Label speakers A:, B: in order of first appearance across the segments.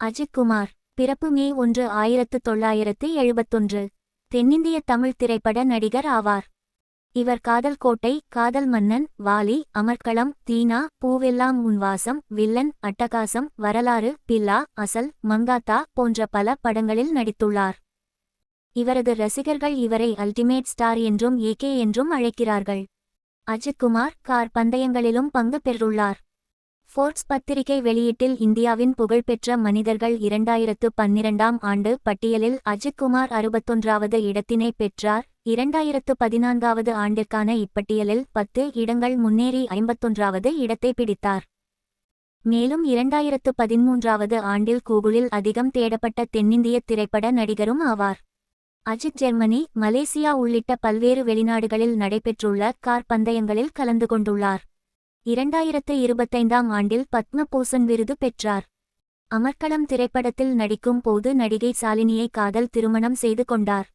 A: அஜித் குமார் பிறப்பு மே 1, 1971. தென்னிந்திய தமிழ் திரைப்பட நடிகர் ஆவார். இவர் காதல் கோட்டை, காதல் மன்னன், வாலி, அமர்க்களம், தீனா, பூவெல்லாம் உன் வாசம், வில்லன், அட்டகாசம், வரலாறு, பில்லா, அசல், மங்காத்தா போன்ற பல படங்களில் நடித்துள்ளார். இவரது ரசிகர்கள் இவரை அல்டிமேட் ஸ்டார் என்றும் ஏகே என்றும் அழைக்கிறார்கள். அஜித் குமார் கார் பந்தயங்களிலும் பங்கு பெற்றுள்ளார். ஃபோர்ப்ஸ் பத்திரிகை வெளியீட்டில் இந்தியாவின் புகழ்பெற்ற மனிதர்கள் 2012ஆம் ஆண்டு பட்டியலில் அஜித் குமார் 61வது இடத்தினை பெற்றார். 2014வது ஆண்டிற்கான இப்பட்டியலில் 10 இடங்கள் முன்னேறி 51வது இடத்தை பிடித்தார். மேலும் 2013வது ஆண்டில் கூகுளில் அதிகம் தேடப்பட்ட தென்னிந்திய திரைப்பட நடிகரும் ஆவார். அஜித் ஜெர்மனி, மலேசியா உள்ளிட்ட பல்வேறு வெளிநாடுகளில் நடைபெற்றுள்ள கார் பந்தயங்களில் கலந்து கொண்டுள்ளார். 2025ஆம் ஆண்டில் பத்ம பூஷன் விருது பெற்றார். அமர்க்களம் திரைப்படத்தில் நடிக்கும் போது நடிகை சாலினியை காதல் திருமணம் செய்து கொண்டார்.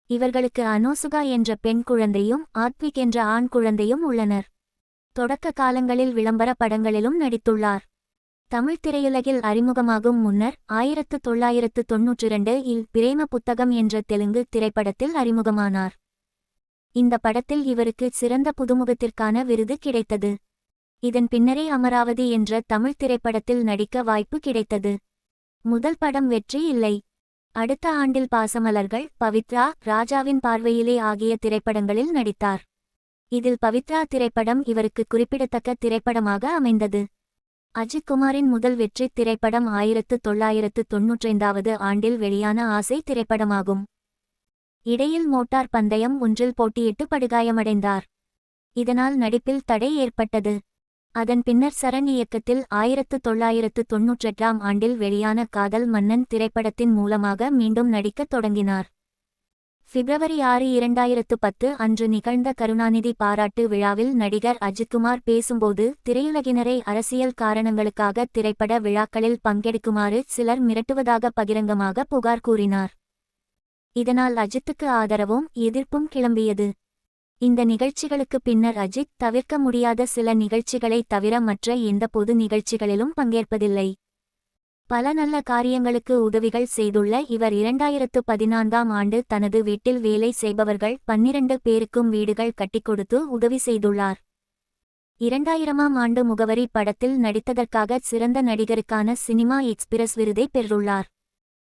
A: இவர்களுக்கு அனோசுகா என்ற பெண் குழந்தையும் ஆத்விக் என்ற ஆண் குழந்தையும் உள்ளனர். தொடக்க காலங்களில் விளம்பர படங்களிலும் நடித்துள்ளார். தமிழ் திரையுலகில் அறிமுகமாகும் முன்னர் 1992இல் பிரேம புத்தகம் என்ற தெலுங்கு திரைப்படத்தில் அறிமுகமானார். இந்த படத்தில் இவருக்கு சிறந்த புதுமுகத்திற்கான விருது கிடைத்தது. இதன் பின்னரே அமராவதி என்ற தமிழ் திரைப்படத்தில் நடிக்க வாய்ப்பு கிடைத்தது. முதல் படம் வெற்றி இல்லை. அடுத்த ஆண்டில் பாசமலர்கள், பவித்ரா, ராஜாவின் பார்வையிலே ஆகிய திரைப்படங்களில் நடித்தார். இதில் பவித்ரா திரைப்படம் இவருக்கு குறிப்பிடத்தக்க திரைப்படமாக அமைந்தது. அஜித் குமாரின் முதல் வெற்றி திரைப்படம் 1995வது ஆண்டில் வெளியான ஆசை திரைப்படமாகும். இடையில் மோட்டார் பந்தயம் ஒன்றில் போட்டியிட்டு படுகாயமடைந்தார். இதனால் நடிப்பில் தடை ஏற்பட்டது. அதன் பின்னர் சரண் இயக்கத்தில் 1998ஆம் ஆண்டில் வெளியான காதல் மன்னன் திரைப்படத்தின் மூலமாக மீண்டும் நடிக்கத் தொடங்கினார். பிப்ரவரி 6, 2010 அன்று நிகழ்ந்த கருணாநிதி பாராட்டு விழாவில் நடிகர் அஜித்குமார் பேசும்போது திரையுலகினரை அரசியல் காரணங்களுக்காக திரைப்பட விழாக்களில் பங்கெடுக்குமாறு சிலர் மிரட்டுவதாக பகிரங்கமாக புகார் கூறினார். இதனால் அஜித்துக்கு ஆதரவும் எதிர்ப்பும் கிளம்பியது. இந்த நிகழ்ச்சிகளுக்கு பின்னர் அஜித் தவிர்க்க முடியாத சில நிகழ்ச்சிகளை தவிர மற்ற எந்த பொது நிகழ்ச்சிகளிலும் பங்கேற்பதில்லை. பல நல்ல காரியங்களுக்கு உதவிகள் செய்துள்ள இவர் 2014ஆம் ஆண்டு தனது வீட்டில் வேலை செய்பவர்கள் 12 பேருக்கும் வீடுகள் கட்டிக்கொடுத்து உதவி செய்துள்ளார். 2000ஆம் ஆண்டு முகவரி படத்தில் நடித்ததற்காக சிறந்த நடிகருக்கான சினிமா எக்ஸ்பிரஸ் விருதை பெற்றுள்ளார்.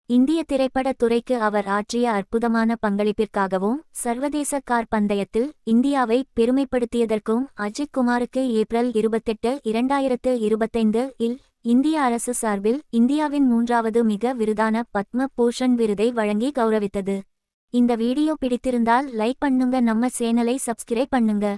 A: இந்திய திரைப்பட துறைக்கு அவர் ஆற்றிய அற்புதமான பங்களிப்பிற்காகவும் சர்வதேச கார் பந்தயத்தில் இந்தியாவை பெருமைப்படுத்தியதற்கும் அஜித் குமாருக்கு ஏப்ரல் 28, 2025இல் இந்திய அரசு சார்பில் இந்தியாவின் 3வது மிக விருதான பத்ம பூஷன் விருதை வழங்கி கௌரவித்தது. இந்த வீடியோ பிடித்திருந்தால் லைக் பண்ணுங்க, நம்ம சேனலை சப்ஸ்கிரைப் பண்ணுங்க.